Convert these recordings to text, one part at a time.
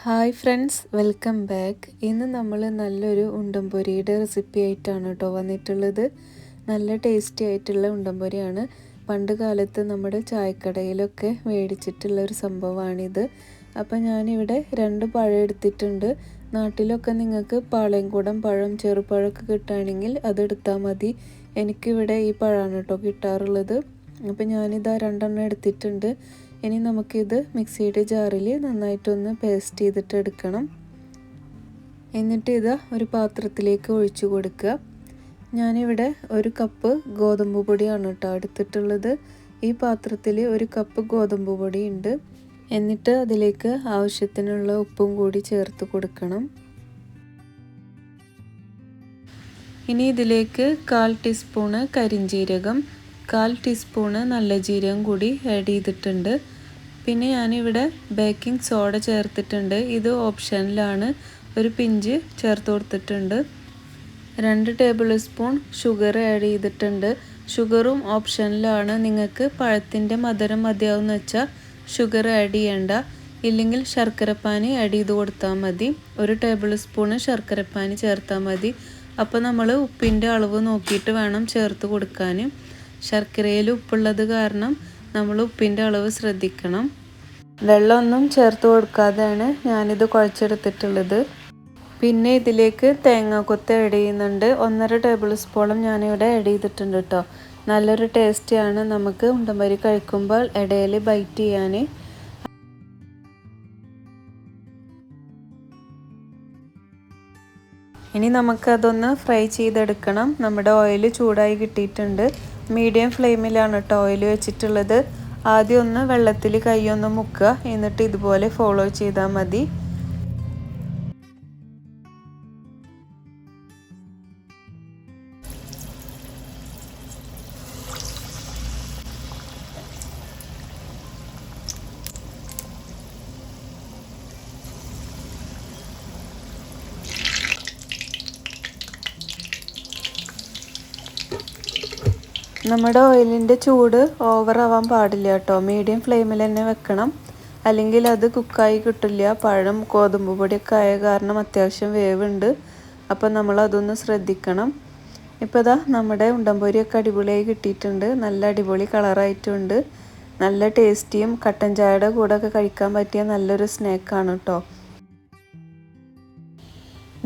Hi friends, welcome back. ഇന്ന് നമ്മൾ നല്ലൊരു ഉണ്ടംപൊരിയുടെ റെസിപ്പി ആയിട്ടാണ് കേട്ടോ വന്നിട്ടുള്ളത്. നല്ല ടേസ്റ്റി ആയിട്ടുള്ള ഉണ്ടംപൊരിയാണ്. പണ്ട് കാലത്ത് നമ്മുടെ ചായക്കടയിലൊക്കെ മേടിച്ചിട്ടുള്ള ഒരു സംഭവമാണിത്. അപ്പോൾ ഞാനിവിടെ 2 പഴം എടുത്തിട്ടുണ്ട്. നാട്ടിലൊക്കെ നിങ്ങൾക്ക് പാളയംകുടം പഴം, ചെറുപഴമൊക്കെ കിട്ടുകയാണെങ്കിൽ അതെടുത്താൽ മതി. എനിക്കിവിടെ ഈ പഴമാണ് കേട്ടോ കിട്ടാറുള്ളത്. അപ്പോൾ ഞാനിതാ 2 എടുത്തിട്ടുണ്ട്. ഇനി നമുക്കിത് മിക്സിയുടെ ജാറിൽ നന്നായിട്ടൊന്ന് പേസ്റ്റ് ചെയ്തിട്ട് എടുക്കണം. എന്നിട്ട് ഇത് ഒരു പാത്രത്തിലേക്ക് ഒഴിച്ചു കൊടുക്കുക. ഞാനിവിടെ 1 കപ്പ് ഗോതമ്പ് പൊടിയാണ് കേട്ടോ എടുത്തിട്ടുള്ളത്. ഈ പാത്രത്തിൽ 1 കപ്പ് ഗോതമ്പ് പൊടി ഉണ്ട്. എന്നിട്ട് അതിലേക്ക് ആവശ്യത്തിനുള്ള ഉപ്പും കൂടി ചേർത്ത് കൊടുക്കണം. ഇനി ഇതിലേക്ക് 1/4 ടീസ്പൂണ് കരിഞ്ജീരകം, 1/4 ടീസ്പൂണ് നല്ല ജീരകം കൂടി ആഡ് ചെയ്തിട്ടുണ്ട്. പിന്നെ ഞാനിവിടെ ബേക്കിംഗ് സോഡ ചേർത്തിട്ടുണ്ട്. ഇത് ഓപ്ഷനിലാണ്. ഒരു പിഞ്ച് ചേർത്ത് കൊടുത്തിട്ടുണ്ട്. 2 ടേബിൾ സ്പൂൺ ഷുഗർ ആഡ് ചെയ്തിട്ടുണ്ട്. ഷുഗറും ഓപ്ഷനിലാണ്. നിങ്ങൾക്ക് പഴത്തിൻ്റെ മധുരം മതിയാവുമെന്ന് വെച്ചാൽ ഷുഗർ ആഡ് ചെയ്യേണ്ട. ഇല്ലെങ്കിൽ ശർക്കരപ്പാനി ആഡ് ചെയ്ത് കൊടുത്താൽ മതി. 1 ടേബിൾ സ്പൂണ് ശർക്കരപ്പാനി ചേർത്താൽ മതി. അപ്പോൾ നമ്മൾ ഉപ്പിൻ്റെ അളവ് നോക്കിയിട്ട് വേണം ചേർത്ത് കൊടുക്കാൻ. ശർക്കരയിൽ ഉപ്പുള്ളത് കാരണം നമ്മൾ ഉപ്പിൻ്റെ അളവ് ശ്രദ്ധിക്കണം. വെള്ളമൊന്നും ചേർത്ത് കൊടുക്കാതെയാണ് ഞാനിത് കുഴച്ചെടുത്തിട്ടുള്ളത്. പിന്നെ ഇതിലേക്ക് തേങ്ങാക്കൊത്ത് ആഡ് ചെയ്യുന്നുണ്ട്. 1.5 ടേബിൾ സ്പൂണും ഞാനിവിടെ ആഡ് ചെയ്തിട്ടുണ്ട് കേട്ടോ. നല്ലൊരു ടേസ്റ്റിയാണ് നമുക്ക് ഉണ്ടംപൊരി കഴിക്കുമ്പോൾ ഇടയിൽ ബൈറ്റ് ചെയ്യാൻ. ഇനി നമുക്കതൊന്ന് ഫ്രൈ ചെയ്തെടുക്കണം. നമ്മുടെ ഓയിൽ ചൂടായി കിട്ടിയിട്ടുണ്ട്. മീഡിയം ഫ്ലെയിമിലാണ് കേട്ടോ ഓയിൽ വെച്ചിട്ടുള്ളത്. ആദ്യം ഒന്ന് വെള്ളത്തിൽ കൈയൊന്ന് മുക്കുക. എന്നിട്ട് ഇതുപോലെ ഫോളോ ചെയ്താൽ മതി. നമ്മുടെ ഓയിലിൻ്റെ ചൂട് ഓവറാവാൻ പാടില്ല കേട്ടോ. മീഡിയം ഫ്ലെയിമിൽ തന്നെ വെക്കണം. അല്ലെങ്കിൽ അത് കുക്കായി കിട്ടില്ല. പഴം ഗോതമ്പ് പൊടിയൊക്കെ ആയ കാരണം അത്യാവശ്യം വേവുണ്ട്. അപ്പോൾ നമ്മൾ അതൊന്ന് ശ്രദ്ധിക്കണം. ഇപ്പോൾ ഇതാ നമ്മുടെ ഉണ്ടംപൊരിയൊക്കെ അടിപൊളിയായി കിട്ടിയിട്ടുണ്ട്. നല്ല അടിപൊളി കളറായിട്ടുണ്ട്. നല്ല ടേസ്റ്റിയും കട്ടൻ ചായയുടെ കൂടെയൊക്കെ കഴിക്കാൻ പറ്റിയ നല്ലൊരു സ്നാക്കാണ് കേട്ടോ.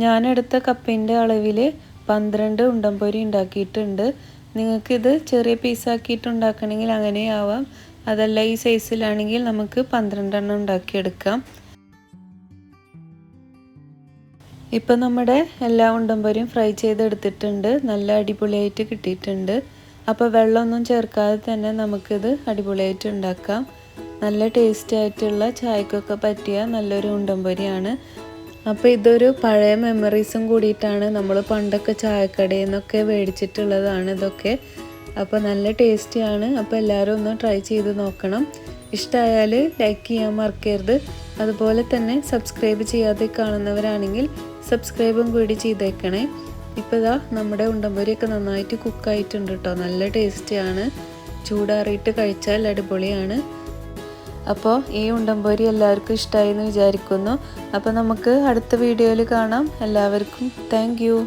ഞാനെടുത്ത കപ്പിൻ്റെ അളവിൽ 12 ഉണ്ടംപൊരി ഉണ്ടാക്കിയിട്ടുണ്ട്. നിങ്ങൾക്കിത് ചെറിയ പീസാക്കിയിട്ട് ഉണ്ടാക്കണമെങ്കിൽ അങ്ങനെ ആവാം. അതല്ല ഈ സൈസിലാണെങ്കിൽ നമുക്ക് 12 ഉണ്ടാക്കിയെടുക്കാം. ഇപ്പം നമ്മുടെ എല്ലാ ഉണ്ടംപൊരിയും ഫ്രൈ ചെയ്തെടുത്തിട്ടുണ്ട്. നല്ല അടിപൊളിയായിട്ട് കിട്ടിയിട്ടുണ്ട്. അപ്പോൾ വെള്ളമൊന്നും ചേർക്കാതെ തന്നെ നമുക്കിത് അടിപൊളിയായിട്ട് ഉണ്ടാക്കാം. നല്ല ടേസ്റ്റി ആയിട്ടുള്ള ചായക്കൊക്കെ പറ്റിയ നല്ലൊരു ഉണ്ടംപൊരിയാണ്. അപ്പോൾ ഇതൊരു പഴയ മെമ്മറീസും കൂടിയിട്ടാണ്. നമ്മൾ പണ്ടൊക്കെ ചായക്കടയിൽ നിന്നൊക്കെ മേടിച്ചിട്ടുള്ളതാണ് ഇതൊക്കെ. അപ്പോൾ നല്ല ടേസ്റ്റിയാണ്. അപ്പോൾ എല്ലാവരും ഒന്ന് ട്രൈ ചെയ്ത് നോക്കണം. ഇഷ്ടമായാൽ ലൈക്ക് ചെയ്യാൻ മറക്കരുത്. അതുപോലെ തന്നെ സബ്സ്ക്രൈബ് ചെയ്യാതെ കാണുന്നവരാണെങ്കിൽ സബ്സ്ക്രൈബും കൂടി ചെയ്തേക്കണേ. ഇപ്പോൾ ഇതാ നമ്മുടെ ഉണ്ടംപൊരിയൊക്കെ നന്നായിട്ട് കുക്കായിട്ടുണ്ട് കേട്ടോ. നല്ല ടേസ്റ്റിയാണ്. ചൂടാറിയിട്ട് കഴിച്ചാൽ അടിപൊളിയാണ്. അപ്പോൾ ഈ ഉണ്ടംപൊരി എല്ലാവർക്കും ഇഷ്ടമായി എന്ന് വിചാരിക്കുന്നു. അപ്പോൾ നമുക്ക് അടുത്ത വീഡിയോയിൽ കാണാം. എല്ലാവർക്കും താങ്ക് യു.